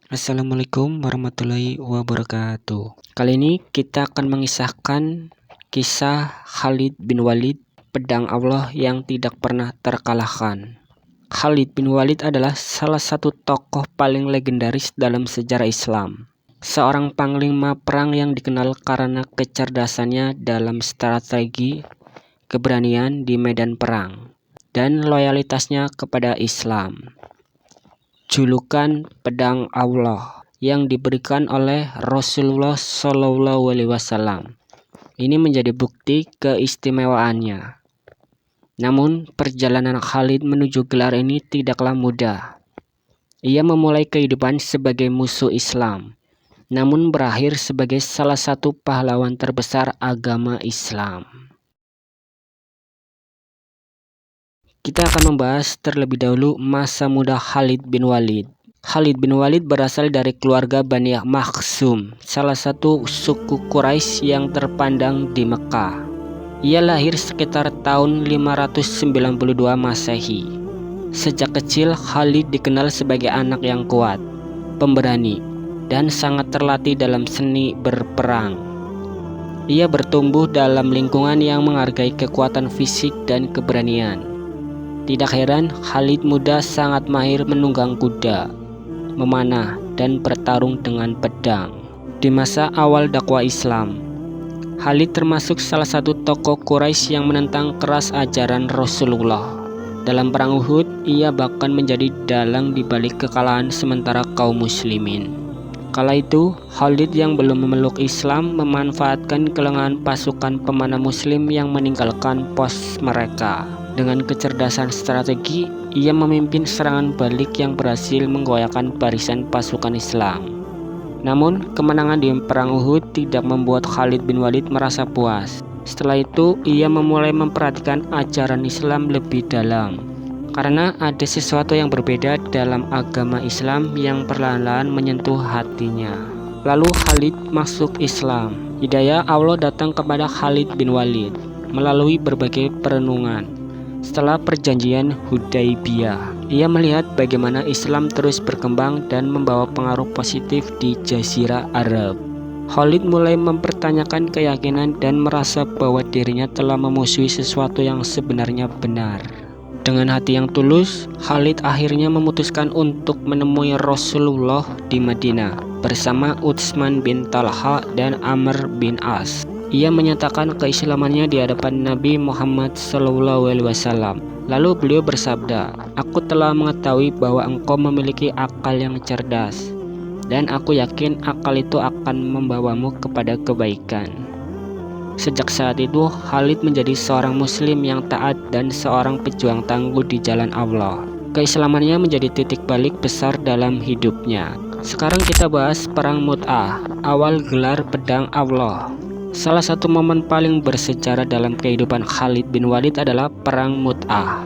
Assalamualaikum warahmatullahi wabarakatuh. Kali ini kita akan mengisahkan kisah Khalid bin Walid, pedang Allah yang tidak pernah terkalahkan. Khalid bin Walid adalah salah satu tokoh paling legendaris dalam sejarah Islam. Seorang panglima perang yang dikenal karena kecerdasannya dalam strategi, keberanian di medan perang, dan loyalitasnya kepada Islam. Julukan pedang Allah yang diberikan oleh Rasulullah SAW ini menjadi bukti keistimewaannya. Namun perjalanan Khalid menuju gelar ini tidaklah mudah. Ia memulai kehidupan sebagai musuh Islam, namun berakhir sebagai salah satu pahlawan terbesar agama Islam. Kita akan membahas terlebih dahulu masa muda Khalid bin Walid. Khalid bin Walid berasal dari keluarga Bani Makhzum, salah satu suku Quraisy yang terpandang di Mekah. Ia lahir sekitar tahun 592 Masehi. Sejak kecil, Khalid dikenal sebagai anak yang kuat, pemberani, dan sangat terlatih dalam seni berperang. Ia bertumbuh dalam lingkungan yang menghargai kekuatan fisik dan keberanian. Tidak heran, Khalid muda sangat mahir menunggang kuda, memanah, dan bertarung dengan pedang. Di masa awal dakwah Islam, Khalid termasuk salah satu tokoh Quraisy yang menentang keras ajaran Rasulullah. Dalam perang Uhud, ia bahkan menjadi dalang di balik kekalahan sementara kaum muslimin. Kala itu, Khalid yang belum memeluk Islam memanfaatkan kelengahan pasukan pemanah muslim yang meninggalkan pos mereka. Dengan kecerdasan strategi, ia memimpin serangan balik yang berhasil menggoyahkan barisan pasukan Islam. Namun, kemenangan di perang Uhud tidak membuat Khalid bin Walid merasa puas. Setelah itu, ia memulai memperhatikan ajaran Islam lebih dalam. Karena ada sesuatu yang berbeda dalam agama Islam yang perlahan-lahan menyentuh hatinya. Lalu Khalid masuk Islam. Hidayah Allah datang kepada Khalid bin Walid melalui berbagai perenungan. Setelah perjanjian Hudaybiyah, ia melihat bagaimana Islam terus berkembang dan membawa pengaruh positif di Jazirah Arab. Khalid mulai mempertanyakan keyakinan dan merasa bahwa dirinya telah memusuhi sesuatu yang sebenarnya benar. Dengan hati yang tulus, Khalid akhirnya memutuskan untuk menemui Rasulullah di Madinah bersama Utsman bin Talha dan Amr bin As. Ia menyatakan keislamannya di hadapan Nabi Muhammad SAW. Lalu beliau bersabda, "Aku telah mengetahui bahwa engkau memiliki akal yang cerdas, dan aku yakin akal itu akan membawamu kepada kebaikan." Sejak saat itu, Khalid menjadi seorang muslim yang taat dan seorang pejuang tangguh di jalan Allah. Keislamannya menjadi titik balik besar dalam hidupnya. Sekarang kita bahas Perang Mu'tah, awal gelar pedang Allah. Salah satu momen paling bersejarah dalam kehidupan Khalid bin Walid adalah Perang Mu'tah.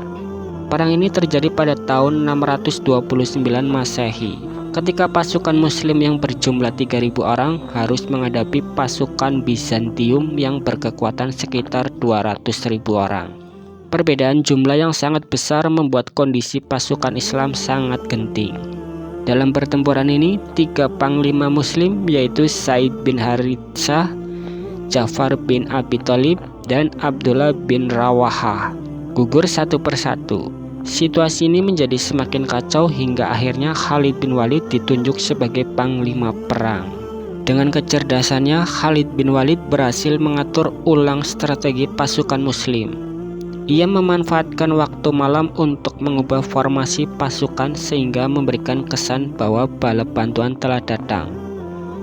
Perang ini terjadi pada tahun 629 Masehi, ketika pasukan muslim yang berjumlah 3.000 orang harus menghadapi pasukan Bizantium yang berkekuatan sekitar 200.000 orang. Perbedaan jumlah yang sangat besar membuat kondisi pasukan Islam sangat genting. Dalam pertempuran ini, 3 panglima muslim yaitu Said bin Haritsah, Ja'far bin Abi Thalib, dan Abdullah bin Rawahah gugur satu persatu. Situasi ini menjadi semakin kacau hingga akhirnya Khalid bin Walid ditunjuk sebagai panglima perang. Dengan kecerdasannya, Khalid bin Walid berhasil mengatur ulang strategi pasukan muslim. Ia memanfaatkan waktu malam untuk mengubah formasi pasukan sehingga memberikan kesan bahwa bala bantuan telah datang.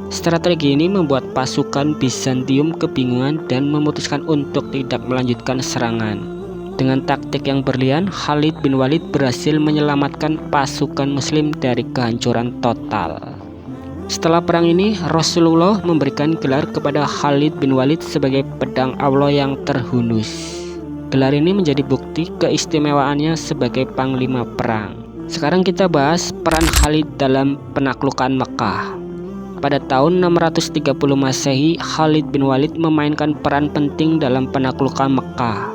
Strategi ini membuat pasukan Bizantium kebingungan dan memutuskan untuk tidak melanjutkan serangan. Dengan taktik yang berlian, Khalid bin Walid berhasil menyelamatkan pasukan muslim dari kehancuran total. Setelah perang ini, Rasulullah memberikan gelar kepada Khalid bin Walid sebagai pedang Allah yang terhunus. Gelar ini menjadi bukti keistimewaannya sebagai panglima perang. Sekarang kita bahas peran Khalid dalam penaklukan Mekah. Pada tahun 630 Masehi, Khalid bin Walid memainkan peran penting dalam penaklukan Mekah.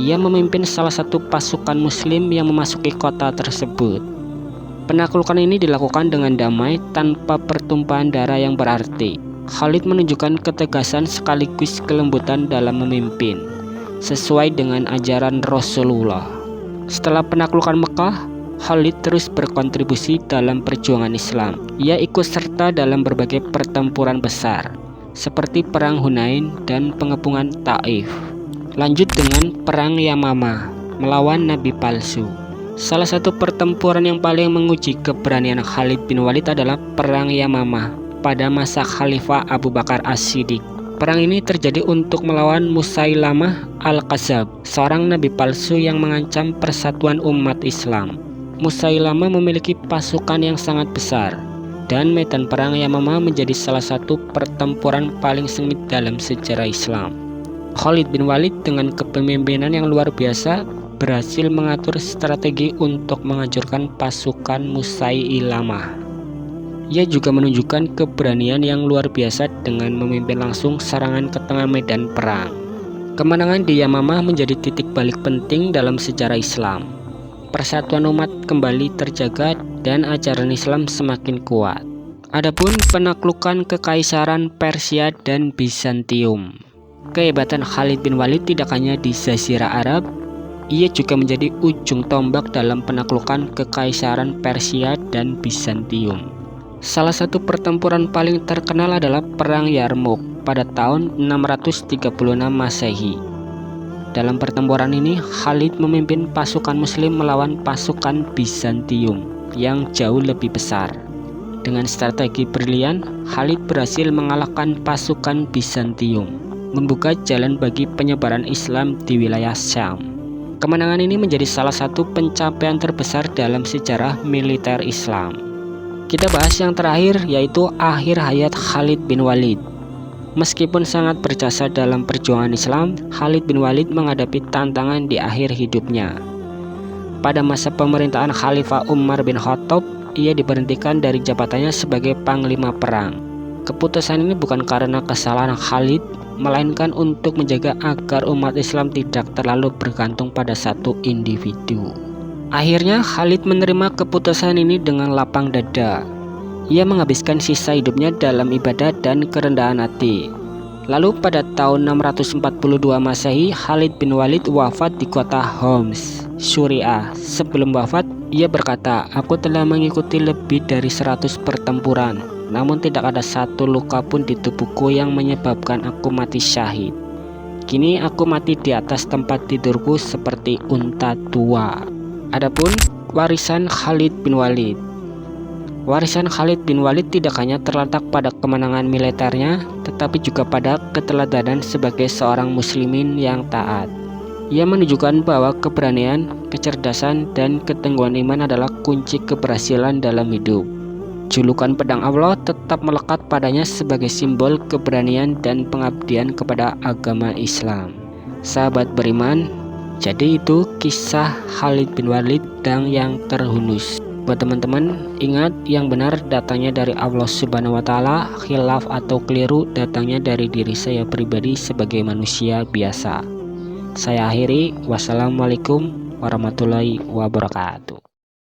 Ia memimpin salah satu pasukan muslim yang memasuki kota tersebut. Penaklukan ini dilakukan dengan damai tanpa pertumpahan darah yang berarti. Khalid menunjukkan ketegasan sekaligus kelembutan dalam memimpin, sesuai dengan ajaran Rasulullah. Setelah penaklukan Mekah, Khalid terus berkontribusi dalam perjuangan Islam. Ia ikut serta dalam berbagai pertempuran besar, seperti Perang Hunain dan pengepungan Taif. Lanjut dengan Perang Yamamah, melawan Nabi palsu. Salah satu pertempuran yang paling menguji keberanian Khalid bin Walid adalah Perang Yamamah pada masa Khalifah Abu Bakar As-Siddiq. Perang ini terjadi untuk melawan Musailamah Al-Kadzab, seorang nabi palsu yang mengancam persatuan umat Islam. Musailamah memiliki pasukan yang sangat besar, dan medan Perang Yamamah menjadi salah satu pertempuran paling sengit dalam sejarah Islam. Khalid bin Walid dengan kepemimpinan yang luar biasa berhasil mengatur strategi untuk menghancurkan pasukan Musailamah. Ia juga menunjukkan keberanian yang luar biasa dengan memimpin langsung serangan ke tengah medan perang. Kemenangan di Yamamah menjadi titik balik penting dalam sejarah Islam. Persatuan umat kembali terjaga dan ajaran Islam semakin kuat. Adapun penaklukan Kekaisaran Persia dan Bizantium. Kehebatan Khalid bin Walid tidak hanya di Jazirah Arab, ia juga menjadi ujung tombak dalam penaklukan Kekaisaran Persia dan Bizantium. Salah satu pertempuran paling terkenal adalah Perang Yarmouk pada tahun 636 Masehi. Dalam pertempuran ini, Khalid memimpin pasukan Muslim melawan pasukan Bizantium yang jauh lebih besar. Dengan strategi brilian, Khalid berhasil mengalahkan pasukan Bizantium, membuka jalan bagi penyebaran Islam di wilayah Syam. Kemenangan ini menjadi salah satu pencapaian terbesar dalam sejarah militer Islam. Kita bahas yang terakhir, yaitu akhir hayat Khalid bin Walid. Meskipun sangat berjasa dalam perjuangan Islam, Khalid bin Walid menghadapi tantangan di akhir hidupnya. Pada masa pemerintahan Khalifah Umar bin Khattab, ia diberhentikan dari jabatannya sebagai panglima perang. Keputusan ini bukan karena kesalahan Khalid, melainkan untuk menjaga agar umat Islam tidak terlalu bergantung pada satu individu. Akhirnya Khalid menerima keputusan ini dengan lapang dada. Ia menghabiskan sisa hidupnya dalam ibadah dan kerendahan hati. Lalu pada tahun 642 Masehi, Khalid bin Walid wafat di kota Homs, Suriah. Sebelum wafat, ia berkata, "Aku telah mengikuti lebih dari 100 pertempuran, namun tidak ada satu luka pun di tubuhku yang menyebabkan aku mati syahid. Kini aku mati di atas tempat tidurku seperti unta tua." Adapun warisan Khalid bin Walid. Warisan Khalid bin Walid tidak hanya terletak pada kemenangan militernya, tetapi juga pada keteladanan sebagai seorang muslimin yang taat. Ia menunjukkan bahwa keberanian, kecerdasan, dan ketangguhan iman adalah kunci keberhasilan dalam hidup. Julukan pedang Allah tetap melekat padanya sebagai simbol keberanian dan pengabdian kepada agama Islam. Sahabat beriman, jadi itu kisah Khalid bin Walid yang terhunus. Buat teman-teman, ingat yang benar datangnya dari Allah Subhanahu wa Ta'ala, khilaf atau keliru datangnya dari diri saya pribadi sebagai manusia biasa. Saya akhiri, wassalamualaikum warahmatullahi wabarakatuh.